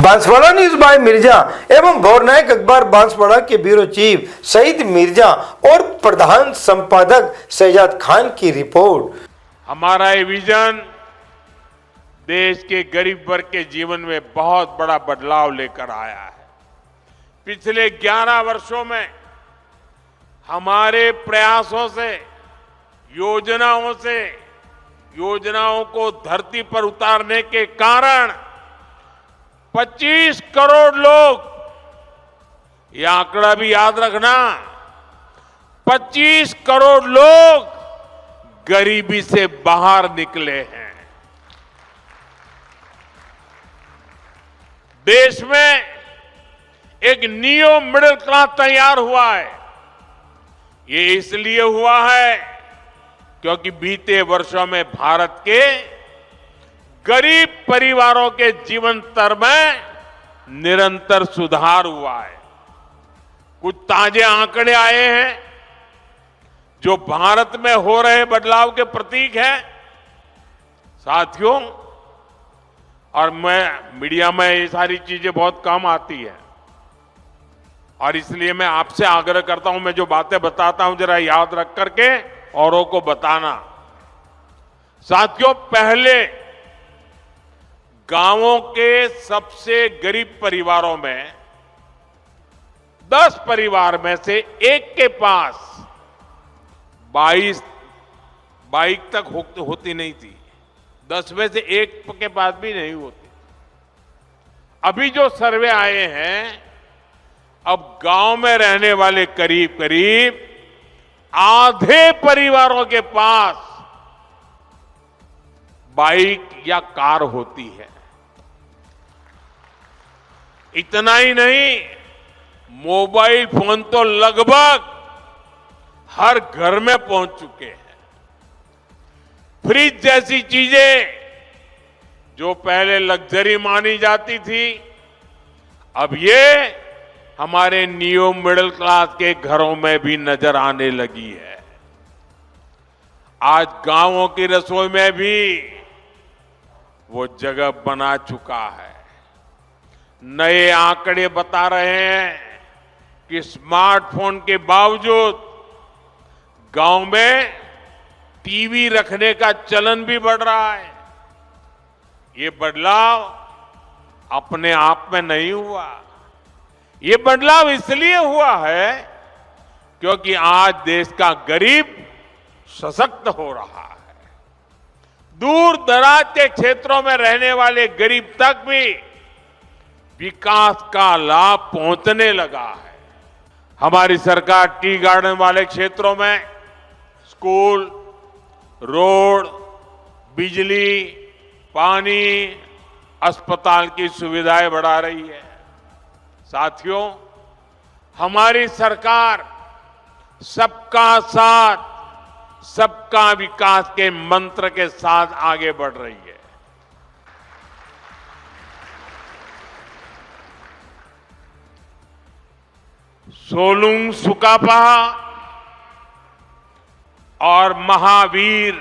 Banswara news bye Mirza एवं गौरनायक अखबार बांसवाड़ा के ब्यूरो चीफ सईद मिर्जा और प्रधान संपादक शहजाद खान की रिपोर्ट। हमारा ये विजन देश के गरीब वर्ग के जीवन में बहुत बड़ा बदलाव लेकर आया है। पिछले 11 वर्षों में हमारे प्रयासों से, योजनाओं को धरती पर उतारने के कारण 25 करोड़ लोग, ये आंकड़ा भी याद रखना, 25 करोड़ लोग गरीबी से बाहर निकले हैं। देश में एक न्यू मिडिल क्लास तैयार हुआ है। ये इसलिए हुआ है क्योंकि बीते वर्षों में भारत के गरीब परिवारों के जीवन स्तर में निरंतर सुधार हुआ है। कुछ ताजे आंकड़े आए हैं जो भारत में हो रहे बदलाव के प्रतीक हैं। साथियों, और मीडिया में ये सारी चीजें बहुत कम आती है और इसलिए मैं आपसे आग्रह करता हूं, मैं जो बातें बताता हूं जरा याद रख करके औरों को बताना। साथियों, पहले गांवों के सबसे गरीब परिवारों में 10 परिवार में से एक के पास 22 बाइक तक होती नहीं थी। 10 में से एक के पास भी नहीं होती। अभी जो सर्वे आए हैं, अब गांव में रहने वाले करीब करीब आधे परिवारों के पास बाइक या कार होती है। इतना ही नहीं, मोबाइल फोन तो लगभग हर घर में पहुंच चुके हैं। फ्रिज जैसी चीजें जो पहले लग्जरी मानी जाती थी, अब ये हमारे न्यू मिडिल क्लास के घरों में भी नजर आने लगी है। आज गांवों की रसोई में भी वो जगह बना चुका है। नए आंकड़े बता रहे हैं कि स्मार्टफोन के बावजूद गांव में टीवी रखने का चलन भी बढ़ रहा है। ये बदलाव अपने आप में नहीं हुआ। ये बदलाव इसलिए हुआ है क्योंकि आज देश का गरीब सशक्त हो रहा है। दूर दराज के क्षेत्रों में रहने वाले गरीब तक भी विकास का लाभ पहुंचने लगा है। हमारी सरकार टी गार्डन वाले क्षेत्रों में स्कूल, रोड, बिजली, पानी, अस्पताल की सुविधाएं बढ़ा रही है। साथियों, हमारी सरकार सबका साथ, सबका विकास के मंत्र के साथ आगे बढ़ रही है। सोलुंग सुकापा और महावीर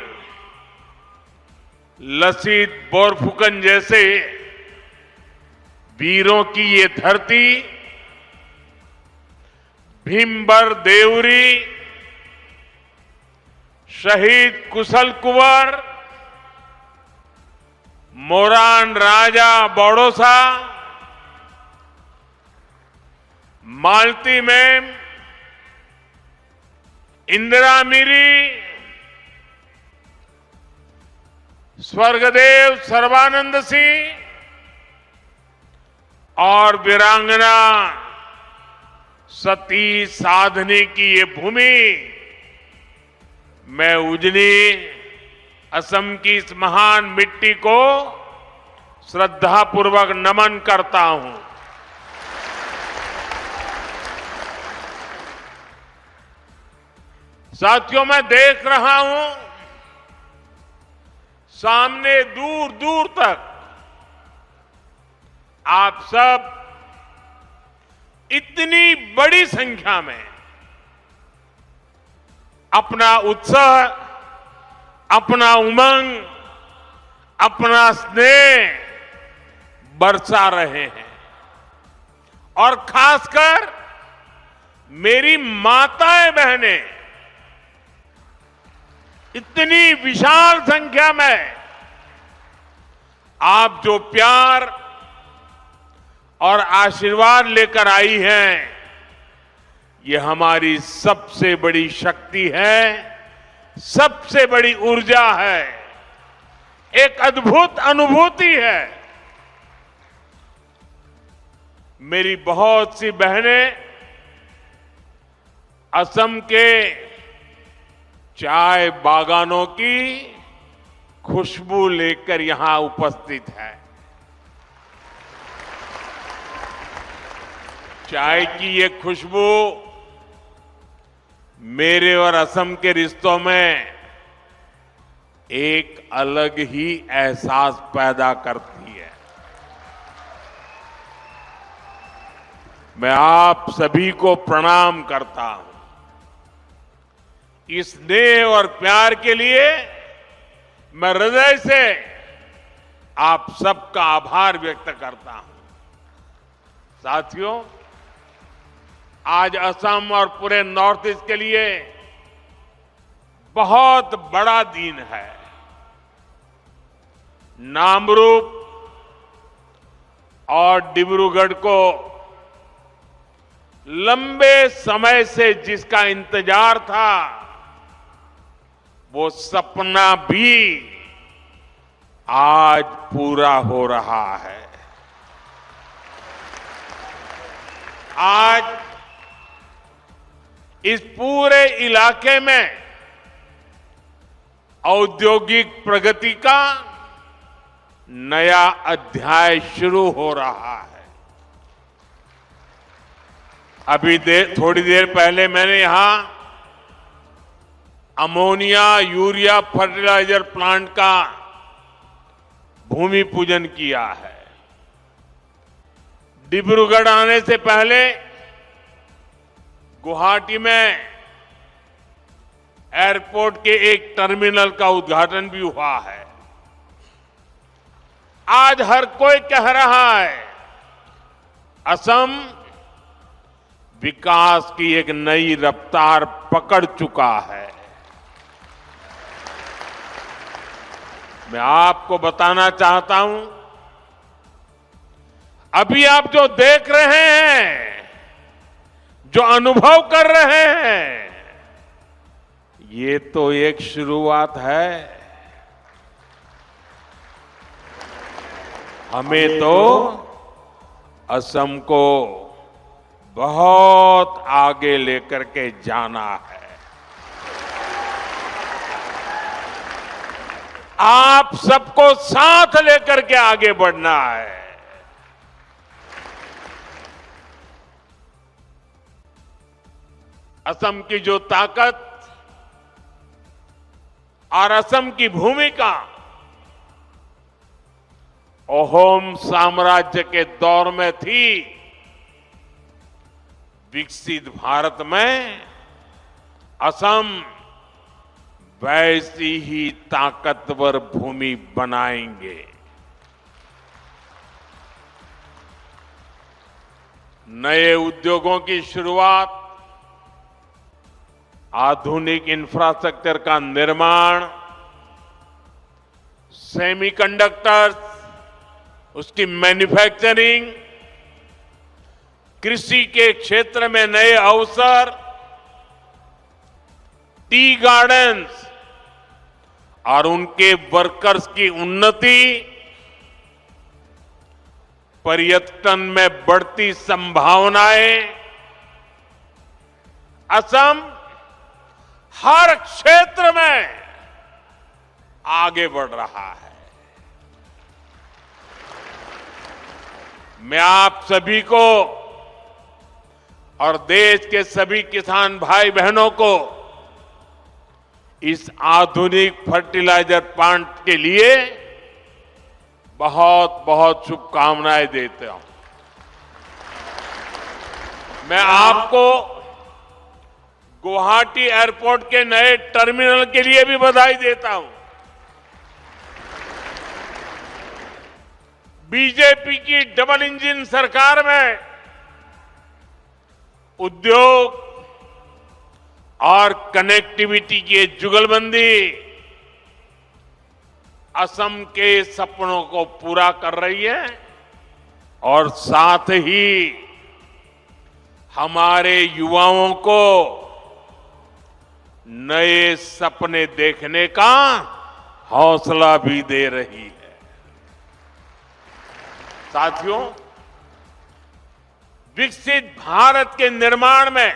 लसित बोरफुकन जैसे वीरों की ये धरती, भीमबर देवरी, शहीद कुशल कुंवर, मोरान राजा बड़ौसा, मालती मैम, इंदिरा मिरी, स्वर्गदेव सर्बानंद सिंह और वीरांगना सती साधनी की ये भूमि, मैं उजनी असम की इस महान मिट्टी को श्रद्धापूर्वक नमन करता हूं। साथियों, मैं देख रहा हूं सामने दूर दूर तक आप सब इतनी बड़ी संख्या में अपना उत्साह, अपना उमंग, अपना स्नेह बरसा रहे हैं। और खासकर मेरी माताएं बहनें इतनी विशाल संख्या में आप जो प्यार और आशीर्वाद लेकर आई हैं, ये हमारी सबसे बड़ी शक्ति है, सबसे बड़ी ऊर्जा है, एक अद्भुत अनुभूति है। मेरी बहुत सी बहनें असम के चाय बागानों की खुशबू लेकर यहां उपस्थित है। चाय की ये खुशबू मेरे और असम के रिश्तों में एक अलग ही एहसास पैदा करती है। मैं आप सभी को प्रणाम करता हूं। इस स्नेह और प्यार के लिए मैं हृदय से आप सबका आभार व्यक्त करता हूं। साथियों, आज असम और पूरे नॉर्थ ईस्ट के लिए बहुत बड़ा दिन है। नामरूप और डिब्रूगढ़ को लंबे समय से जिसका इंतजार था, वो सपना भी आज पूरा हो रहा है। आज इस पूरे इलाके में औद्योगिक प्रगति का नया अध्याय शुरू हो रहा है। अभी थोड़ी देर पहले मैंने यहां अमोनिया यूरिया फर्टिलाइजर प्लांट का भूमि पूजन किया है। डिब्रूगढ़ आने से पहले गुवाहाटी में एयरपोर्ट के एक टर्मिनल का उद्घाटन भी हुआ है। आज हर कोई कह रहा है, असम विकास की एक नई रफ्तार पकड़ चुका है। मैं आपको बताना चाहता हूं, अभी आप जो देख रहे हैं, जो अनुभव कर रहे हैं, ये तो एक शुरुआत है। हमें तो असम को बहुत आगे लेकर के जाना है। आप सबको साथ लेकर के आगे बढ़ना है। असम की जो ताकत और असम की भूमिका अहोम साम्राज्य के दौर में थी, विकसित भारत में असम वैसी ही ताकतवर भूमि बनाएंगे। नए उद्योगों की शुरुआत, आधुनिक इंफ्रास्ट्रक्चर का निर्माण, सेमीकंडक्टर्स, उसकी मैन्युफैक्चरिंग, कृषि के क्षेत्र में नए अवसर, टी गार्डन्स और उनके वर्कर्स की उन्नति, पर्यटन में बढ़ती संभावनाएं, असम हर क्षेत्र में आगे बढ़ रहा है। मैं आप सभी को और देश के सभी किसान भाई बहनों को इस आधुनिक फर्टिलाइजर प्लांट के लिए बहुत बहुत शुभकामनाएं देता हूं। मैं आपको गुवाहाटी एयरपोर्ट के नए टर्मिनल के लिए भी बधाई देता हूं। बीजेपी की डबल इंजन सरकार में उद्योग और कनेक्टिविटी की जुगलबंदी असम के सपनों को पूरा कर रही है और साथ ही हमारे युवाओं को नए सपने देखने का हौसला भी दे रही है। साथियों, विकसित भारत के निर्माण में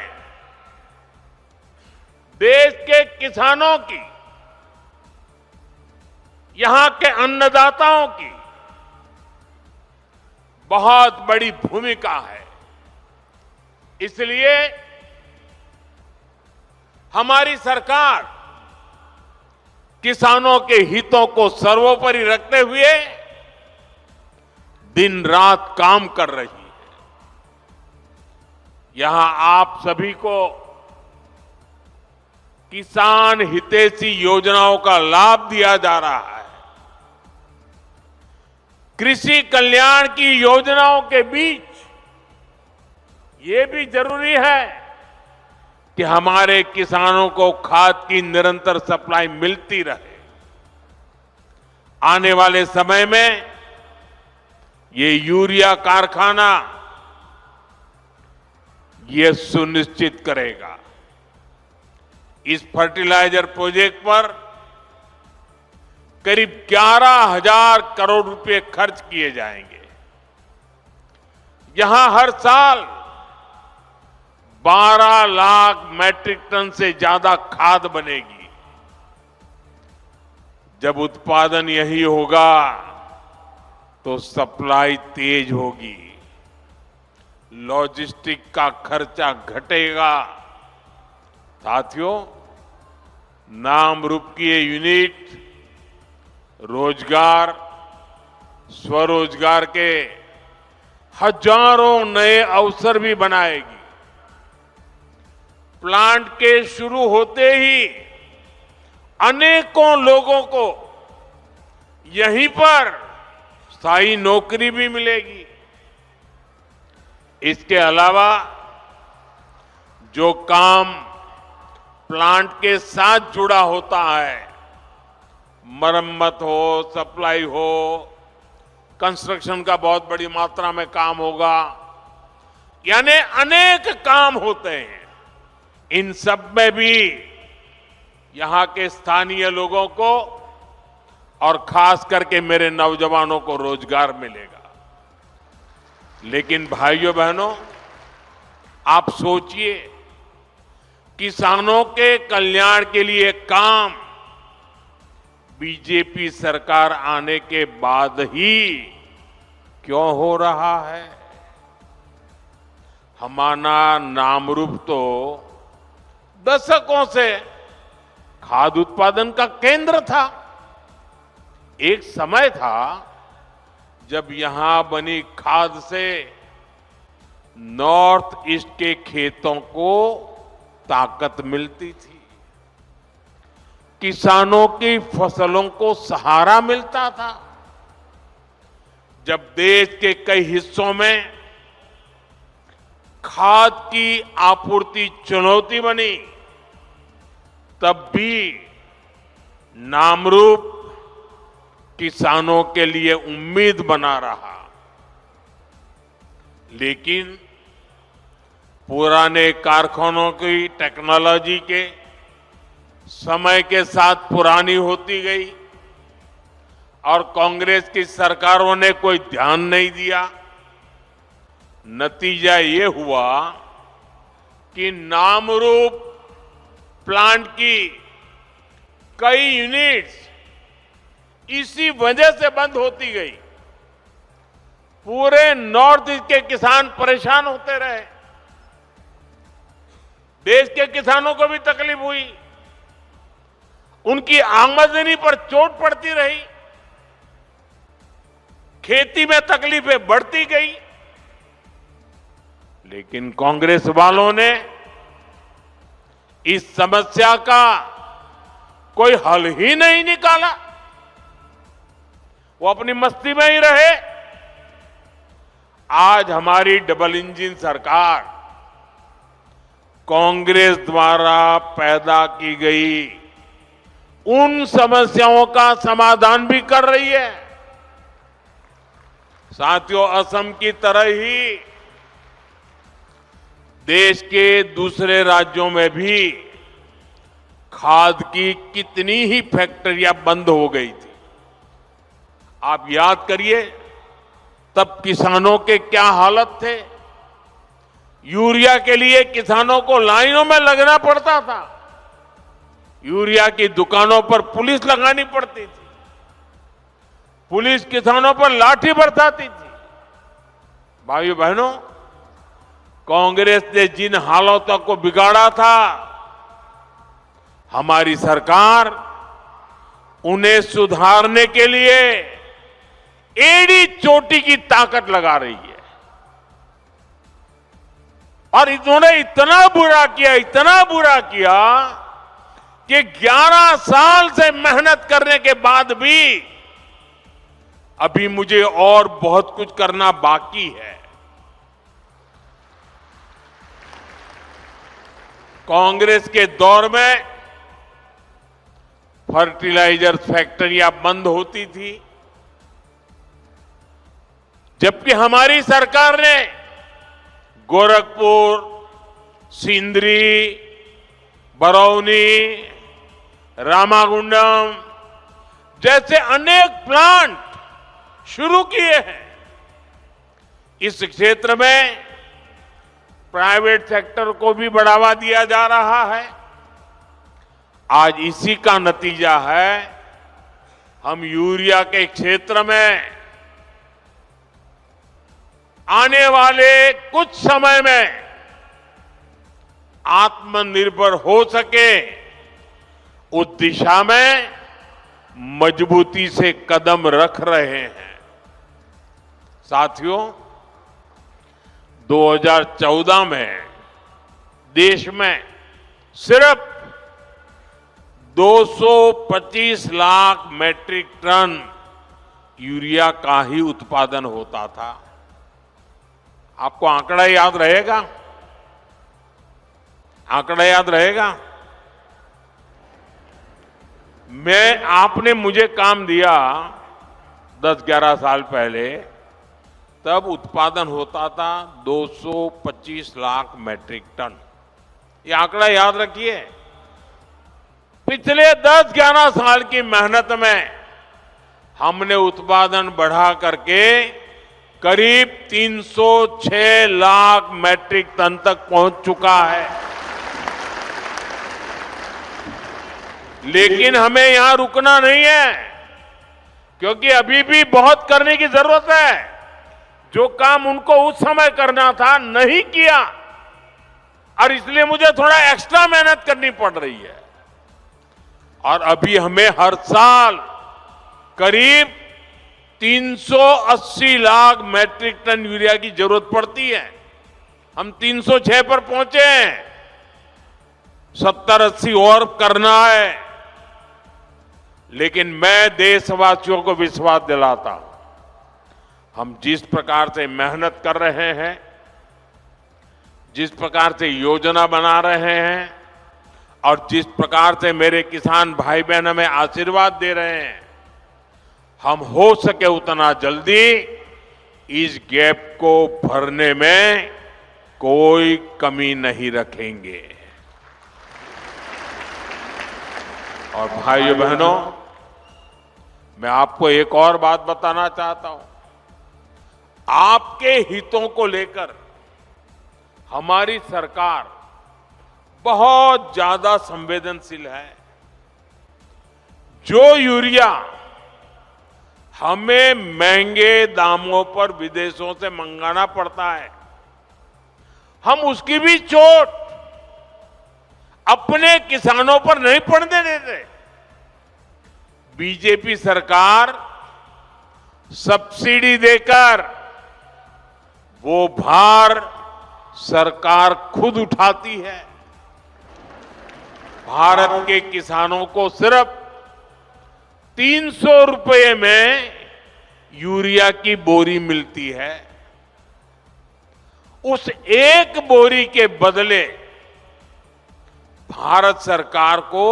देश के किसानों की, यहां के अन्नदाताओं की बहुत बड़ी भूमिका है। इसलिए हमारी सरकार किसानों के हितों को सर्वोपरि रखते हुए दिन रात काम कर रही है। यहां आप सभी को किसान हितैषी योजनाओं का लाभ दिया जा रहा है। कृषि कल्याण की योजनाओं के बीच ये भी जरूरी है कि हमारे किसानों को खाद की निरंतर सप्लाई मिलती रहे। आने वाले समय में ये यूरिया कारखाना ये सुनिश्चित करेगा। इस फर्टिलाइजर प्रोजेक्ट पर करीब 11,000 करोड़ रुपए खर्च किए जाएंगे। यहां हर साल 12 लाख मैट्रिक टन से ज्यादा खाद बनेगी। जब उत्पादन यही होगा तो सप्लाई तेज होगी, लॉजिस्टिक का खर्चा घटेगा। साथियों, नाम रूप की ये यूनिट रोजगार, स्वरोजगार के हजारों नए अवसर भी बनाएगी। प्लांट के शुरू होते ही अनेकों लोगों को यहीं पर स्थायी नौकरी भी मिलेगी। इसके अलावा जो काम प्लांट के साथ जुड़ा होता है, मरम्मत हो, सप्लाई हो, कंस्ट्रक्शन का बहुत बड़ी मात्रा में काम होगा, यानी अनेक काम होते हैं। इन सब में भी यहां के स्थानीय लोगों को और खास करके मेरे नौजवानों को रोजगार मिलेगा। लेकिन भाइयों बहनों, आप सोचिए, किसानों के कल्याण के लिए काम बीजेपी सरकार आने के बाद ही क्यों हो रहा है? हमारा नामरूप तो दशकों से खाद्य उत्पादन का केंद्र था। एक समय था जब यहां बनी खाद से नॉर्थ ईस्ट के खेतों को ताकत मिलती थी, किसानों की फसलों को सहारा मिलता था। जब देश के कई हिस्सों में खाद की आपूर्ति चुनौती बनी, तब भी नामरूप किसानों के लिए उम्मीद बना रहा। लेकिन पुराने कारखानों की टेक्नोलॉजी के समय के साथ पुरानी होती गई और कांग्रेस की सरकारों ने कोई ध्यान नहीं दिया। नतीजा ये हुआ कि नामरूप प्लांट की कई यूनिट्स इसी वजह से बंद होती गई। पूरे नॉर्थ ईस्ट के किसान परेशान होते रहे, देश के किसानों को भी तकलीफ हुई, उनकी आमदनी पर चोट पड़ती रही, खेती में तकलीफें बढ़ती गई। लेकिन कांग्रेस वालों ने इस समस्या का कोई हल ही नहीं निकाला। वो अपनी मस्ती में ही रहे। आज हमारी डबल इंजन सरकार कांग्रेस द्वारा पैदा की गई उन समस्याओं का समाधान भी कर रही है। साथियों, असम की तरह ही देश के दूसरे राज्यों में भी खाद की कितनी ही फैक्ट्रियां बंद हो गई थी। आप याद करिए, तब किसानों के क्या हालत थे। यूरिया के लिए किसानों को लाइनों में लगना पड़ता था। यूरिया की दुकानों पर पुलिस लगानी पड़ती थी। पुलिस किसानों पर लाठी बरसाती थी। भाइयों बहनों, कांग्रेस ने जिन हालातों को बिगाड़ा था, हमारी सरकार उन्हें सुधारने के लिए एड़ी चोटी की ताकत लगा रही है। और इन्होंने इतना बुरा किया कि 11 साल से मेहनत करने के बाद भी अभी मुझे और बहुत कुछ करना बाकी है। कांग्रेस के दौर में फर्टिलाइजर फैक्ट्रियां बंद होती थी, जबकि हमारी सरकार ने गोरखपुर, सिंदरी, बरौनी, रामागुंडम जैसे अनेक प्लांट शुरू किए हैं। इस क्षेत्र में प्राइवेट सेक्टर को भी बढ़ावा दिया जा रहा है। आज इसी का नतीजा है, हम यूरिया के क्षेत्र में आने वाले कुछ समय में आत्मनिर्भर हो सके, उस दिशा में मजबूती से कदम रख रहे हैं। साथियों, 2014 में देश में सिर्फ 225 लाख मैट्रिक टन यूरिया का ही उत्पादन होता था। आपको आंकड़ा याद रहेगा? आंकड़ा याद रहेगा? आपने मुझे काम दिया 10-11 साल पहले, तब उत्पादन होता था 225 लाख मैट्रिक टन। ये आंकड़ा याद रखिए। पिछले 10-11 साल की मेहनत में हमने उत्पादन बढ़ा करके करीब 306 लाख मैट्रिक टन तक पहुंच चुका है। लेकिन हमें यहां रुकना नहीं है, क्योंकि अभी भी बहुत करने की जरूरत है। जो काम उनको उस समय करना था, नहीं किया, और इसलिए मुझे थोड़ा एक्स्ट्रा मेहनत करनी पड़ रही है। और अभी हमें हर साल करीब 380 लाख मैट्रिक टन यूरिया की जरूरत पड़ती है। हम 306 पर पहुंचे हैं, 70-80 और करना है। लेकिन मैं देशवासियों को विश्वास दिलाता हूं, हम जिस प्रकार से मेहनत कर रहे हैं, जिस प्रकार से योजना बना रहे हैं, और जिस प्रकार से मेरे किसान भाई बहन हमें आशीर्वाद दे रहे हैं, हम हो सके उतना जल्दी इस गैप को भरने में कोई कमी नहीं रखेंगे। और भाइयों बहनों, मैं आपको एक और बात बताना चाहता हूं। आपके हितों को लेकर हमारी सरकार बहुत ज्यादा संवेदनशील है। जो यूरिया हमें महंगे दामों पर विदेशों से मंगाना पड़ता है, हम उसकी भी चोट अपने किसानों पर नहीं पड़ने देते। बीजेपी सरकार सब्सिडी देकर वो भार सरकार खुद उठाती है। भारत के किसानों को सिर्फ 300 रुपए में यूरिया की बोरी मिलती है। उस एक बोरी के बदले भारत सरकार को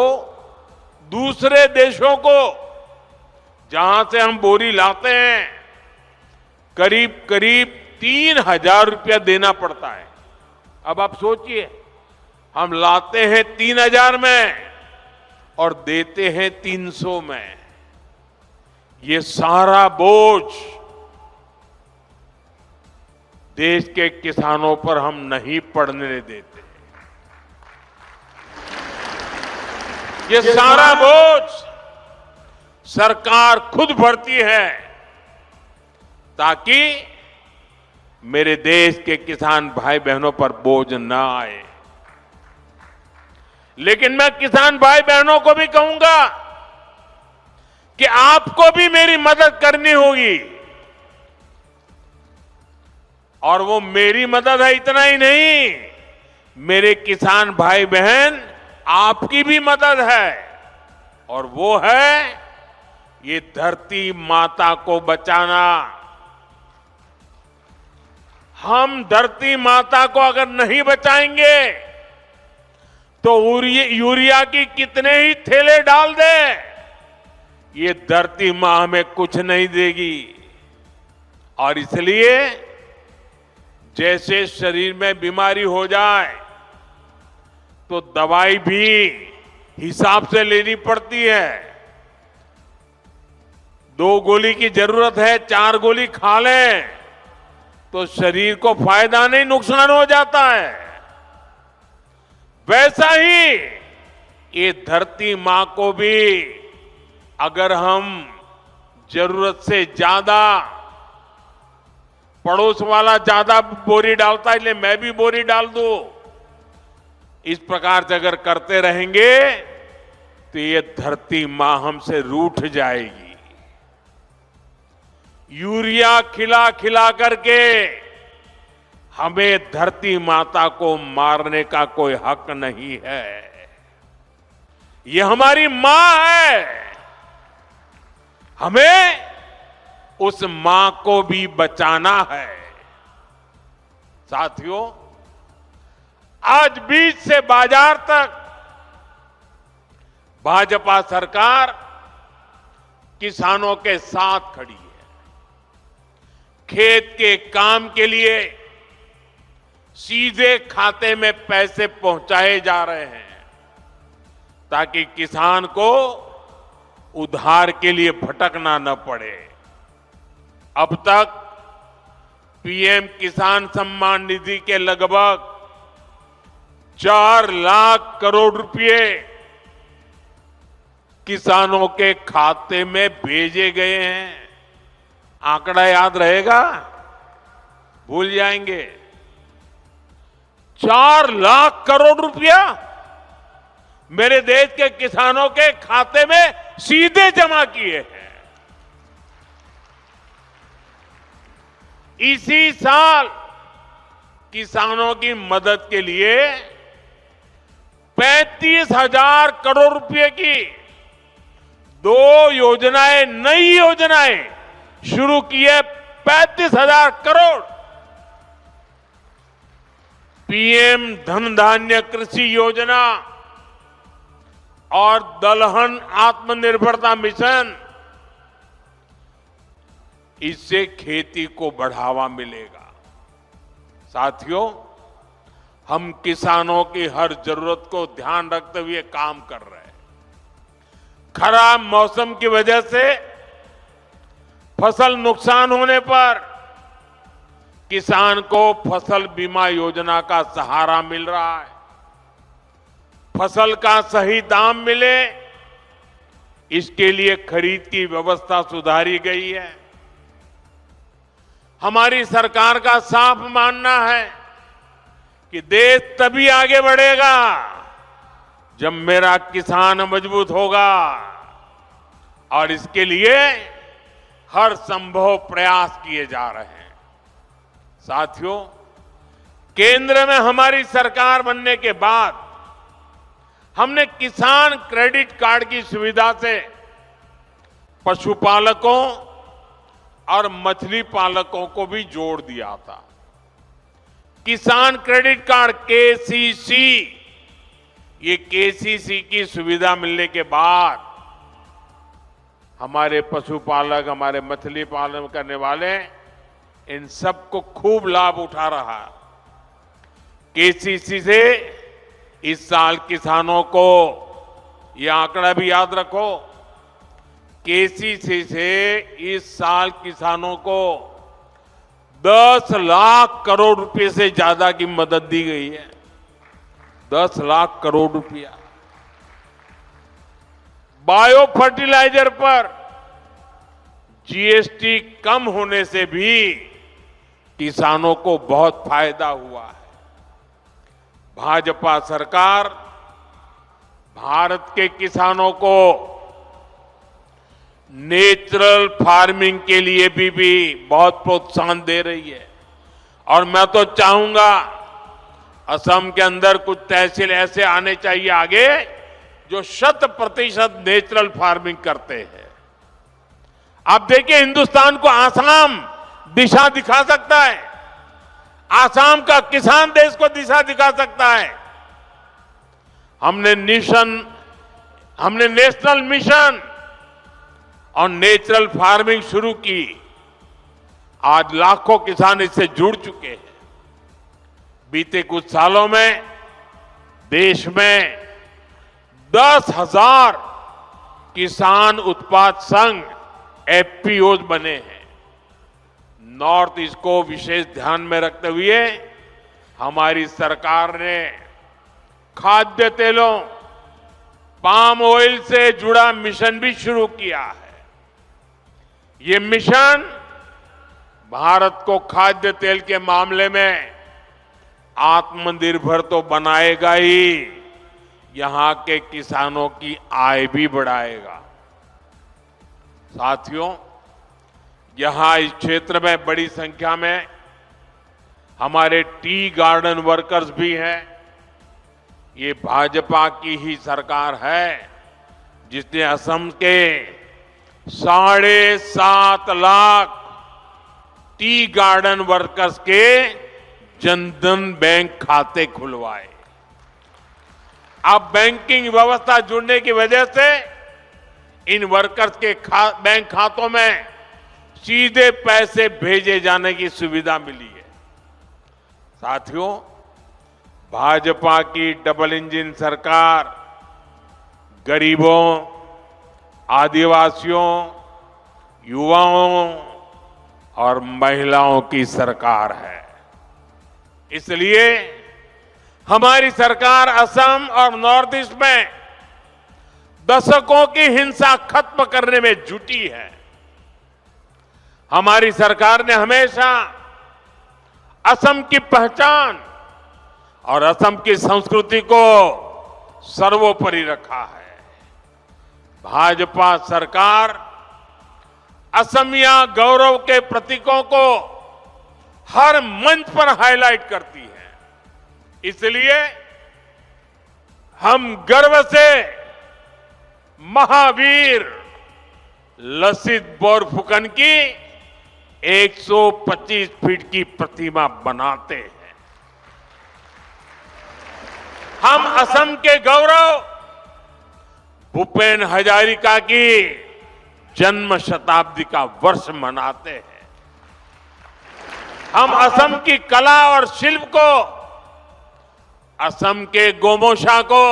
दूसरे देशों को जहां से हम बोरी लाते हैं करीब करीब 3,000 रुपया देना पड़ता है। अब आप सोचिए, हम लाते हैं 3,000 में और देते हैं 300 में। ये सारा बोझ देश के किसानों पर हम नहीं पड़ने देते। ये सारा बोझ सरकार खुद भरती है ताकि मेरे देश के किसान भाई बहनों पर बोझ न आए। लेकिन मैं किसान भाई बहनों को भी कहूंगा कि आपको भी मेरी मदद करनी होगी। और वो मेरी मदद है इतना ही नहीं, मेरे किसान भाई बहन आपकी भी मदद है। और वो है ये धरती माता को बचाना। हम धरती माता को अगर नहीं बचाएंगे तो यूरिया की कितने ही थैले डाल दे, ये धरती मां हमें कुछ नहीं देगी। और इसलिए जैसे शरीर में बीमारी हो जाए तो दवाई भी हिसाब से लेनी पड़ती है। 2 गोली की जरूरत है, 4 गोली खा लें तो शरीर को फायदा नहीं, नुकसान हो जाता है। वैसा ही ये धरती मां को भी अगर हम जरूरत से ज्यादा, पड़ोस वाला ज्यादा बोरी डालता है इसलिए मैं भी बोरी डाल दूं, इस प्रकार से अगर करते रहेंगे तो ये धरती मां हमसे रूठ जाएगी। यूरिया खिला खिला करके हमें धरती माता को मारने का कोई हक नहीं है। ये हमारी मां है, हमें उस मां को भी बचाना है। साथियों, आज बीज से बाजार तक भाजपा सरकार किसानों के साथ खड़ी है। खेत के काम के लिए सीधे खाते में पैसे पहुंचाए जा रहे हैं ताकि किसान को उधार के लिए भटकना न पड़े। अब तक पीएम किसान सम्मान निधि के लगभग 4 लाख करोड़ रुपए किसानों के खाते में भेजे गए हैं। आंकड़ा याद रहेगा? भूल जाएंगे? 4 लाख करोड़ रुपया मेरे देश के किसानों के खाते में सीधे जमा किए हैं। इसी साल किसानों की मदद के लिए 35,000 करोड़ रुपए की 2 योजनाएं, नई योजनाएं शुरू की है। 35,000 करोड़। पीएम धन धान्य कृषि योजना और दलहन आत्मनिर्भरता मिशन, इससे खेती को बढ़ावा मिलेगा। साथियों, हम किसानों की हर जरूरत को ध्यान रखते हुए काम कर रहे हैं। खराब मौसम की वजह से फसल नुकसान होने पर किसान को फसल बीमा योजना का सहारा मिल रहा है। फसल का सही दाम मिले, इसके लिए खरीद की व्यवस्था सुधारी गई है। हमारी सरकार का साफ मानना है कि देश तभी आगे बढ़ेगा जब मेरा किसान मजबूत होगा, और इसके लिए हर संभव प्रयास किए जा रहे हैं। साथियों, केंद्र में हमारी सरकार बनने के बाद हमने किसान क्रेडिट कार्ड की सुविधा से पशुपालकों और मछली पालकों को भी जोड़ दिया था। किसान क्रेडिट कार्ड KCC ये केसीसी की सुविधा मिलने के बाद हमारे पशुपालक, हमारे मछली पालन करने वाले इन सबको खूब लाभ उठा रहा है। केसीसी से इस साल किसानों को, यह आंकड़ा भी याद रखो, केसीसी से इस साल किसानों को 10 लाख करोड़ रुपए से ज्यादा की मदद दी गई है। 10 लाख करोड़ रुपया। बायो फर्टिलाइजर पर जीएसटी कम होने से भी किसानों को बहुत फायदा हुआ है। भाजपा सरकार भारत के किसानों को नेचुरल फार्मिंग के लिए भी बहुत प्रोत्साहन दे रही है। और मैं तो चाहूंगा असम के अंदर कुछ तहसील ऐसे आने चाहिए आगे जो 100% नेचुरल फार्मिंग करते हैं। आप देखिए, हिंदुस्तान को आसाम दिशा दिखा सकता है। आसाम का किसान देश को दिशा दिखा सकता है। हमने नेशनल मिशन और नेचुरल फार्मिंग शुरू की। आज लाखों किसान इससे जुड़ चुके हैं। बीते कुछ सालों में देश में 10,000 किसान उत्पाद संघ एफपीओज बने हैं। नॉर्थ ईस्ट को विशेष ध्यान में रखते हुए हमारी सरकार ने खाद्य तेलों, पाम ऑयल से जुड़ा मिशन भी शुरू किया है। ये मिशन भारत को खाद्य तेल के मामले में आत्मनिर्भर तो बनाएगा ही, यहां के किसानों की आय भी बढ़ाएगा। साथियों, यहां इस क्षेत्र में बड़ी संख्या में हमारे टी गार्डन वर्कर्स भी हैं। ये भाजपा की ही सरकार है जिसने असम के 7.5 लाख टी गार्डन वर्कर्स के जनधन बैंक खाते खुलवाए। अब बैंकिंग व्यवस्था जुड़ने की वजह से इन वर्कर्स के बैंक खातों में सीधे पैसे भेजे जाने की सुविधा मिली है। साथियों, भाजपा की डबल इंजन सरकार गरीबों, आदिवासियों, युवाओं और महिलाओं की सरकार है। इसलिए हमारी सरकार असम और नॉर्थ ईस्ट में दशकों की हिंसा खत्म करने में जुटी है। हमारी सरकार ने हमेशा असम की पहचान और असम की संस्कृति को सर्वोपरि रखा है। भाजपा सरकार असमिया गौरव के प्रतीकों को हर मंच पर हाईलाइट करती है। इसलिए हम गर्व से महावीर लसित बोरफुकन की 125 फीट की प्रतिमा बनाते हैं। हम असम के गौरव भूपेन हजारिका की जन्म शताब्दी का वर्ष मनाते हैं। हम असम की कला और शिल्प को, असम के गोमोशा को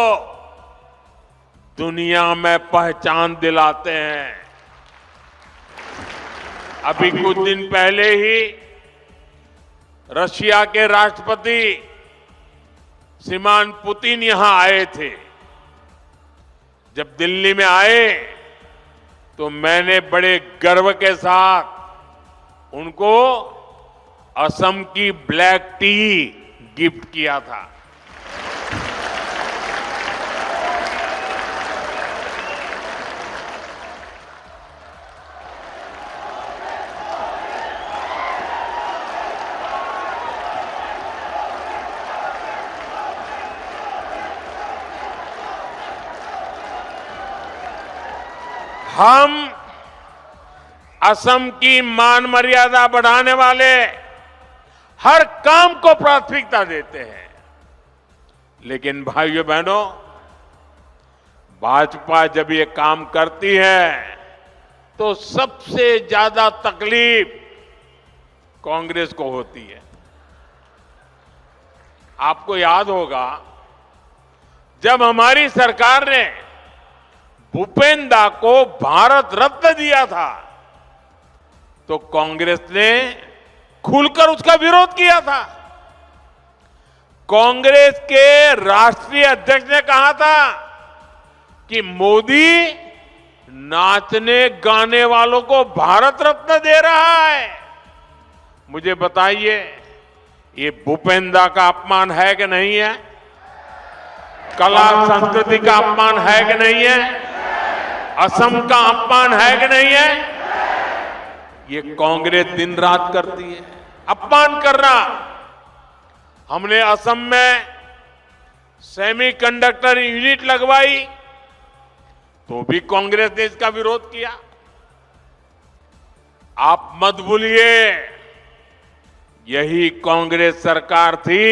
दुनिया में पहचान दिलाते हैं। अभी कुछ दिन पहले ही रशिया के राष्ट्रपति श्रीमान पुतिन यहां आए थे। जब दिल्ली में आए तो मैंने बड़े गर्व के साथ उनको असम की ब्लैक टी गिफ्ट किया था। हम असम की मान मर्यादा बढ़ाने वाले हर काम को प्राथमिकता देते हैं। लेकिन भाइयों बहनों, भाजपा जब ये काम करती है तो सबसे ज्यादा तकलीफ कांग्रेस को होती है। आपको याद होगा जब हमारी सरकार ने भूपेंद्र दा को भारत रत्न दिया था तो कांग्रेस ने खुलकर उसका विरोध किया था। कांग्रेस के राष्ट्रीय अध्यक्ष ने कहा था कि मोदी नाचने गाने वालों को भारत रत्न दे रहा है। मुझे बताइए ये भूपेंद्र दा का अपमान है कि नहीं है? कला संस्कृति का अपमान है कि नहीं है? असम का अपमान है कि नहीं है? ये कांग्रेस दिन रात करती है अपमान करना। हमने असम में सेमीकंडक्टर यूनिट लगवाई तो भी कांग्रेस ने इसका विरोध किया। आप मत भूलिए यही कांग्रेस सरकार थी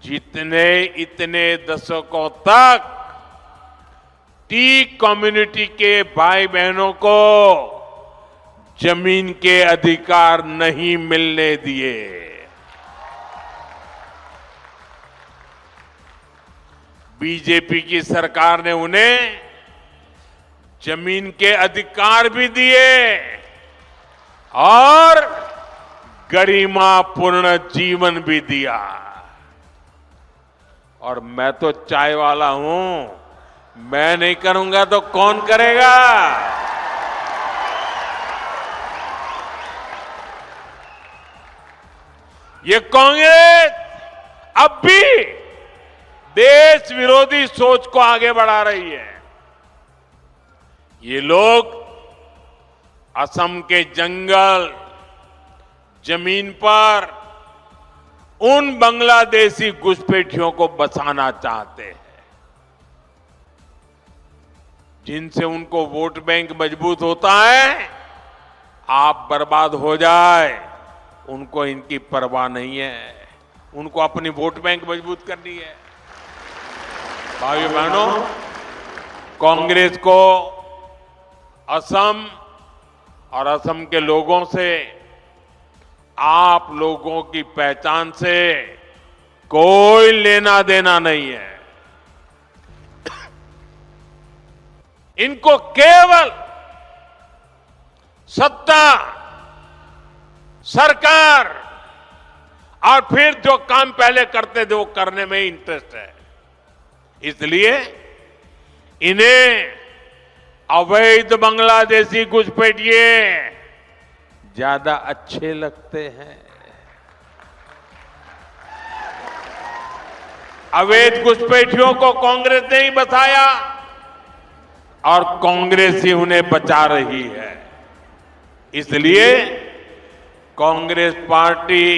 जितने इतने दशकों तक टी कम्युनिटी के भाई बहनों को जमीन के अधिकार नहीं मिलने दिए। बीजेपी की सरकार ने उन्हें जमीन के अधिकार भी दिए और गरिमापूर्ण जीवन भी दिया। और मैं तो चाय वाला हूं, मैं नहीं करूंगा तो कौन करेगा? ये कांग्रेस अब भी देश विरोधी सोच को आगे बढ़ा रही है। ये लोग असम के जंगल जमीन पर उन बांग्लादेशी घुसपैठियों को बसाना चाहते हैं जिनसे उनको वोट बैंक मजबूत होता है। आप बर्बाद हो जाए उनको इनकी परवाह नहीं है, उनको अपनी वोट बैंक मजबूत करनी है। भाइयों बहनों, कांग्रेस को असम और असम के लोगों से, आप लोगों की पहचान से कोई लेना देना नहीं है। इनको केवल सत्ता, सरकार और फिर जो काम पहले करते थे वो करने में इंटरेस्ट है। इसलिए इन्हें अवैध बांग्लादेशी घुसपैठिए ज्यादा अच्छे लगते हैं। अवैध घुसपैठियों को कांग्रेस ने ही बचाया और कांग्रेस ही उन्हें बचा रही है। इसलिए कांग्रेस पार्टी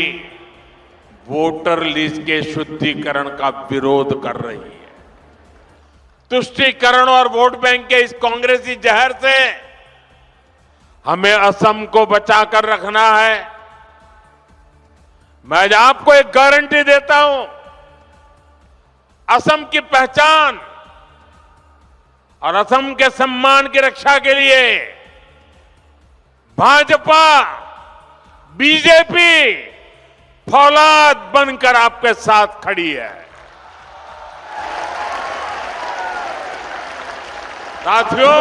वोटर लिस्ट के शुद्धिकरण का विरोध कर रही है। तुष्टीकरण और वोट बैंक के इस कांग्रेसी जहर से हमें असम को बचाकर रखना है। मैं आज आपको एक गारंटी देता हूं, असम की पहचान और असम के सम्मान की रक्षा के लिए भाजपा, बीजेपी फौलाद बनकर आपके साथ खड़ी है। साथियों,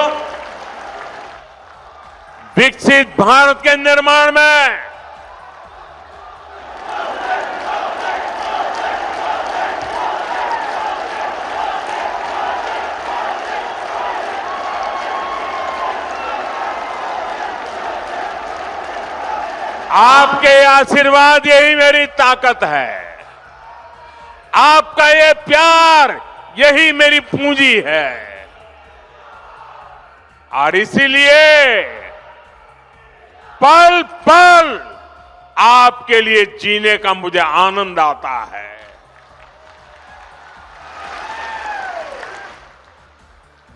विकसित भारत के निर्माण में आपके आशीर्वाद यही मेरी ताकत है। आपका ये प्यार यही मेरी पूंजी है। और इसीलिए पल पल आपके लिए जीने का मुझे आनंद आता है।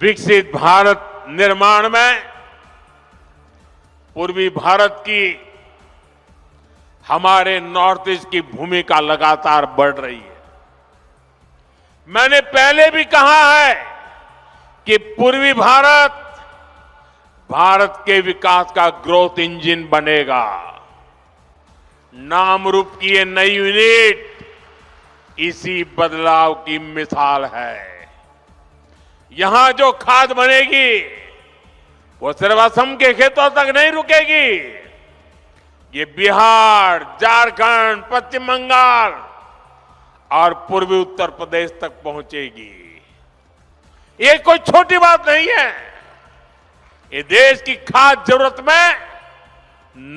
विकसित भारत निर्माण में पूर्वी भारत की, हमारे नॉर्थ ईस्ट की भूमिका लगातार बढ़ रही है। मैंने पहले भी कहा है कि पूर्वी भारत के विकास का ग्रोथ इंजन बनेगा। नाम रूप की ये नई यूनिट इसी बदलाव की मिसाल है। यहां जो खाद बनेगी वो सिर्फ असम के खेतों तक नहीं रुकेगी, ये बिहार, झारखंड, पश्चिम बंगाल और पूर्वी उत्तर प्रदेश तक पहुंचेगी। ये कोई छोटी बात नहीं है। ये देश की खास जरूरत में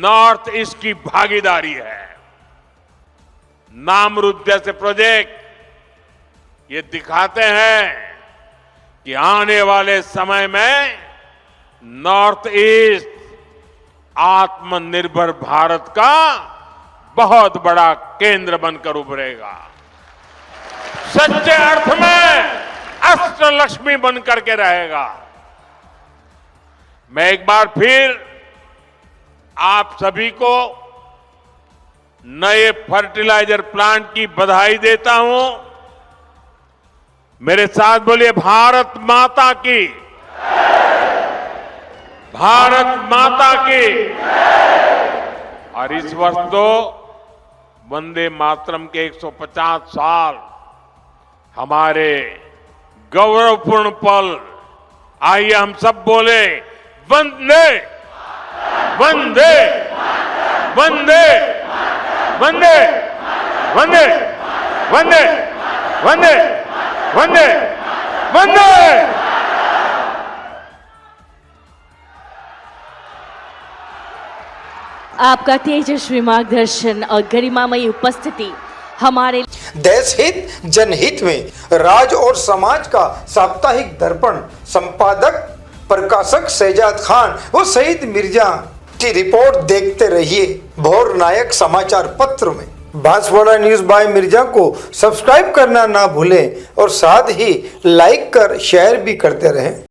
नॉर्थ ईस्ट की भागीदारी है। नामरूप जैसे प्रोजेक्ट ये दिखाते हैं कि आने वाले समय में नॉर्थ ईस्ट आत्मनिर्भर भारत का बहुत बड़ा केंद्र बनकर उभरेगा, सच्चे अर्थ में अष्टलक्ष्मी बनकर के रहेगा। मैं एक बार फिर आप सभी को नए फर्टिलाइजर प्लांट की बधाई देता हूं। मेरे साथ बोलिए, भारत माता की, भारत माता की। और इस वर्ष तो वंदे मातरम के 150 साल हमारे गौरवपूर्ण पल। आइए हम सब बोले, वंदे वंदे वंदे वंदे वंदे वंदे वंदे वंदे वंदे। आपका तेजस्वी मार्गदर्शन और गरिमामयी उपस्थिति हमारे देश हित जनहित में राज और समाज का साप्ताहिक दर्पण संपादक प्रकाशक शहजाद खान व शहीद मिर्जा की रिपोर्ट देखते रहिए भोर नायक समाचार पत्र में। बांसवाड़ा न्यूज बाय मिर्जा को सब्सक्राइब करना ना भूलें और साथ ही लाइक कर शेयर भी करते रहें।